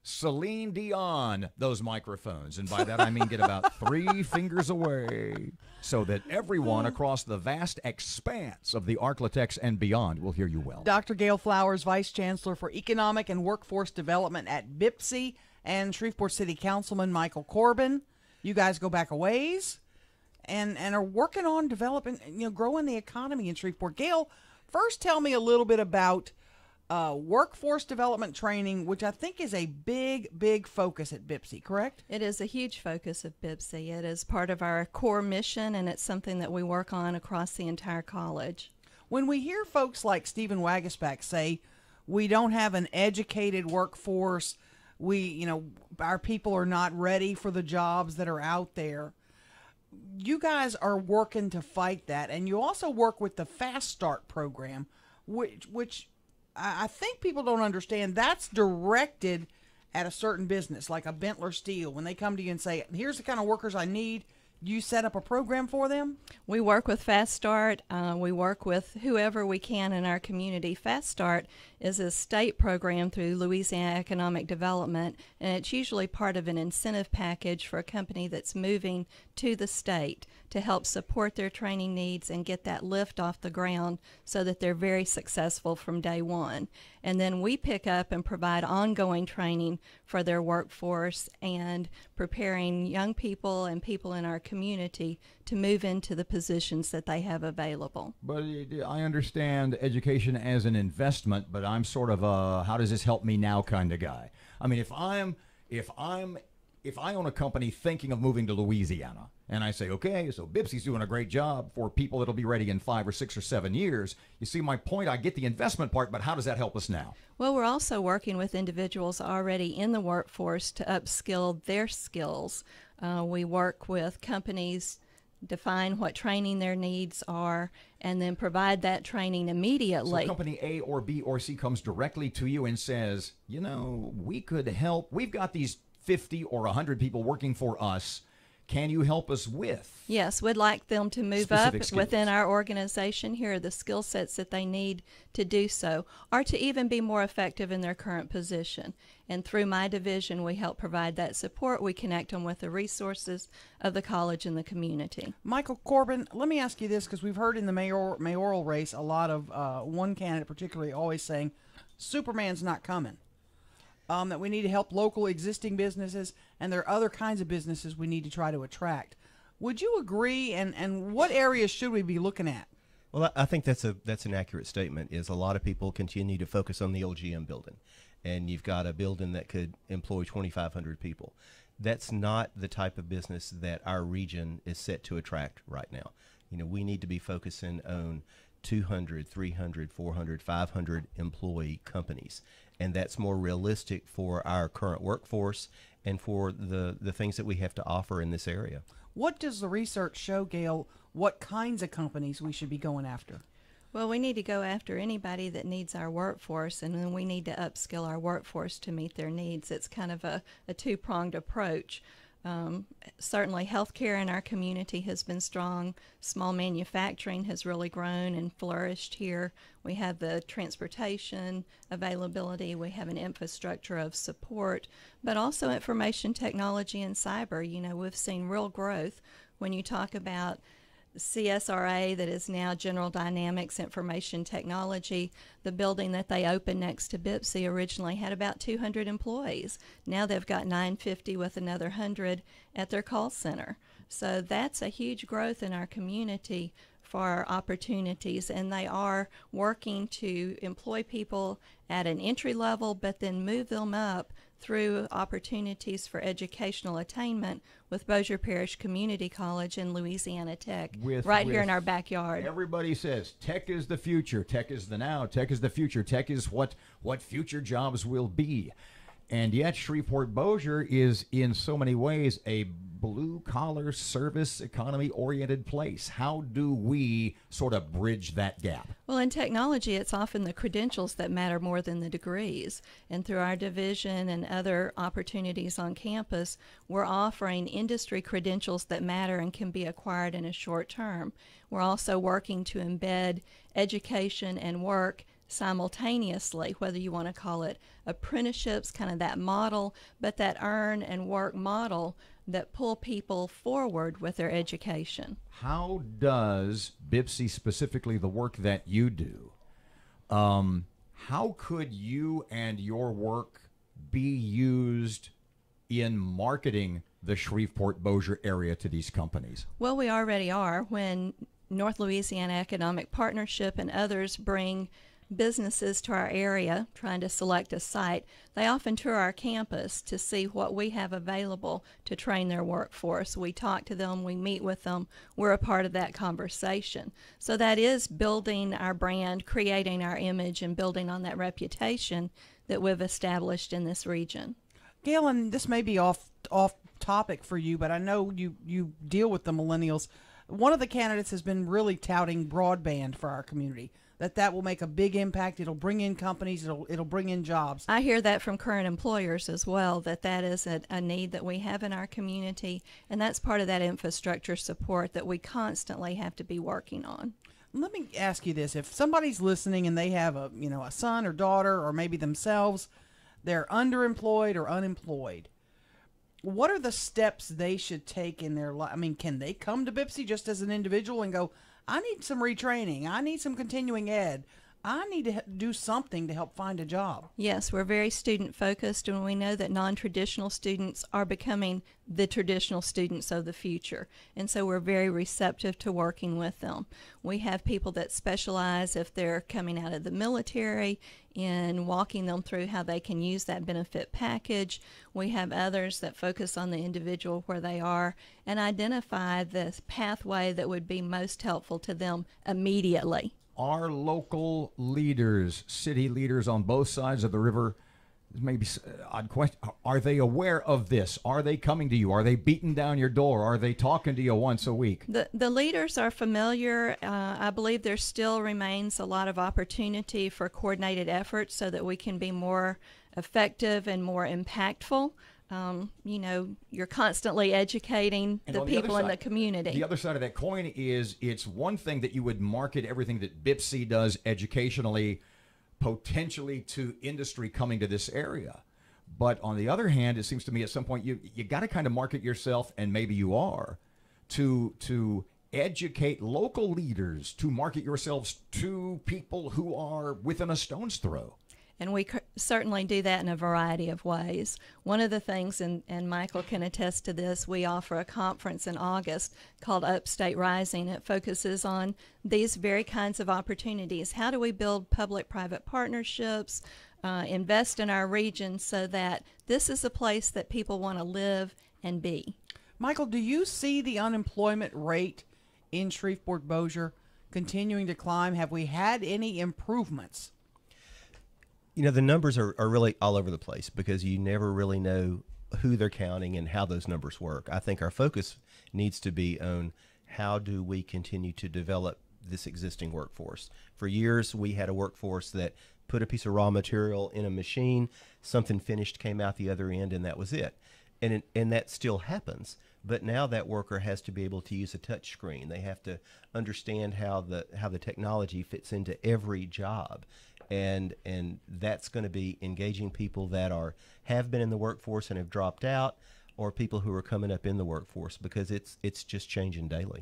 Celine Dion those microphones. And by that I mean get about 3 fingers away so that everyone across the vast expanse of the Arklatex and beyond will hear you well. Dr. Gayle Flowers, Vice Chancellor for Economic and Workforce Development at BIPSI, and Shreveport City Councilman Michael Corbin. You guys go back a ways and are working on developing, growing the economy in Shreveport. Gayle, first tell me a little bit about workforce development training, which I think is a big focus at BIPSI, correct? It is a huge focus of BIPSI. It is part of our core mission, and it's something that we work on across the entire college. When we hear folks like Stephen Wagasback say, we don't have an educated workforce, our people are not ready for the jobs that are out there, you guys are working to fight that, and you also work with the Fast Start program, which I think people don't understand. That's directed at a certain business, like a Bentler Steel. When they come to you and say, here's the kind of workers I need, you set up a program for them? We work with Fast Start. We work with whoever we can in our community. Fast Start is a state program through Louisiana Economic Development, and it's usually part of an incentive package for a company that's moving to the state to help support their training needs and get that lift off the ground so that they're very successful from day one. And then we pick up and provide ongoing training for their workforce and preparing young people and people in our community to move into the positions that they have available. But I understand education as an investment, but I'm sort of a how does this help me now kind of guy. I mean, if I own a company thinking of moving to Louisiana, and I say, okay, so BIPSI's doing a great job for people that'll be ready in 5 or 6 or 7 years. You see my point? I get the investment part, but how does that help us now? Well, we're also working with individuals already in the workforce to upskill their skills. We work with companies, define what training their needs are, and then provide that training immediately. So company A or B or C comes directly to you and says, we could help. We've got these 50 or 100 people working for us. Can you help us with? Yes, we'd like them to move specific up skills within our organization. Here are the skill sets that they need to do so, or to even be more effective in their current position. And through my division, we help provide that support. We connect them with the resources of the college and the community. Michael Corbin, let me ask you this, because we've heard in the mayoral race a lot of one candidate particularly always saying, Superman's not coming. That we need to help local existing businesses, and there are other kinds of businesses we need to try to attract. Would you agree, and what areas should we be looking at? Well, I think that's an accurate statement. Is a lot of people continue to focus on the old GM building, and you've got a building that could employ 2,500 people. That's not the type of business that our region is set to attract right now. We need to be focusing on 200, 300, 400, 500 employee companies. And that's more realistic for our current workforce and for the things that we have to offer in this area. What does the research show, Gayle, what kinds of companies we should be going after? Well, we need to go after anybody that needs our workforce, and then we need to upskill our workforce to meet their needs. It's kind of a two-pronged approach. Certainly healthcare in our community has been strong. Small manufacturing has really grown and flourished here. We have the transportation availability. We have an infrastructure of support, but also information technology and cyber. We've seen real growth when you talk about CSRA, that is now General Dynamics Information Technology. The building that they opened next to BIPSI originally had about 200 employees. Now they've got 950 with another 100 at their call center. So that's a huge growth in our community for opportunities, and they are working to employ people at an entry level, but then move them up through opportunities for educational attainment with Bossier Parish Community College and Louisiana Tech, right here in our backyard. Everybody says tech is the future, tech is the now, tech is the future, tech is what future jobs will be. And yet Shreveport Bossier is in so many ways a blue-collar service economy-oriented place. How do we sort of bridge that gap? Well, in technology, it's often the credentials that matter more than the degrees. And through our division and other opportunities on campus, we're offering industry credentials that matter and can be acquired in a short term. We're also working to embed education and work simultaneously, whether you want to call it apprenticeships, kind of that model, but that earn and work model that pull people forward with their education. How does BIPSI, specifically the work that you do, how could you and your work be used in marketing the Shreveport-Bossier area to these companies? Well, we already are. When North Louisiana Economic Partnership and others bring businesses to our area trying to select a site, they often tour our campus to see what we have available to train their workforce. We talk to them, we meet with them, we're a part of that conversation. So that is building our brand, creating our image, and building on that reputation that we've established in this region. Gayle, and this may be off topic for you, but I know you deal with the millennials. One of the candidates has been really touting broadband for our community, that will make a big impact. It'll bring in companies. It'll bring in jobs. I hear that from current employers as well, that is a need that we have in our community, and that's part of that infrastructure support that we constantly have to be working on. Let me ask you this. If somebody's listening and they have a son or daughter, or maybe themselves, they're underemployed or unemployed, what are the steps they should take in their life? I mean, can they come to BIPSI just as an individual and go, I need some retraining, I need some continuing ed, I need to do something to help find a job? Yes, we're very student focused, and we know that non-traditional students are becoming the traditional students of the future, and so we're very receptive to working with them. We have people that specialize, if they're coming out of the military, in walking them through how they can use that benefit package. We have others that focus on the individual where they are and identify the pathway that would be most helpful to them immediately. Our local leaders, city leaders on both sides of the river, maybe odd question, are they aware of this? Are they coming to you? Are they beating down your door? Are they talking to you once a week? The leaders are familiar. I believe there still remains a lot of opportunity for coordinated efforts so that we can be more effective and more impactful. You're constantly educating the people in the community. The other side of that coin is, it's one thing that you would market everything that BIPSI does educationally, potentially to industry coming to this area. But on the other hand, it seems to me at some point you got to kind of market yourself, and maybe you are, to educate local leaders, to market yourselves to people who are within a stone's throw. And we certainly do that in a variety of ways. One of the things, and Michael can attest to this, we offer a conference in August called Upstate Rising. It focuses on these very kinds of opportunities. How do we build public-private partnerships, invest in our region so that this is a place that people want to live and be? Michael, do you see the unemployment rate in Shreveport-Bossier continuing to climb? Have we had any improvements? The numbers are really all over the place because you never really know who they're counting and how those numbers work. I think our focus needs to be on how do we continue to develop this existing workforce. For years, we had a workforce that put a piece of raw material in a machine, something finished came out the other end, and that was it. And that still happens. But now that worker has to be able to use a touch screen. They have to understand how the technology fits into every job. And that's going to be engaging people that have been in the workforce and have dropped out, or people who are coming up in the workforce, because it's just changing daily.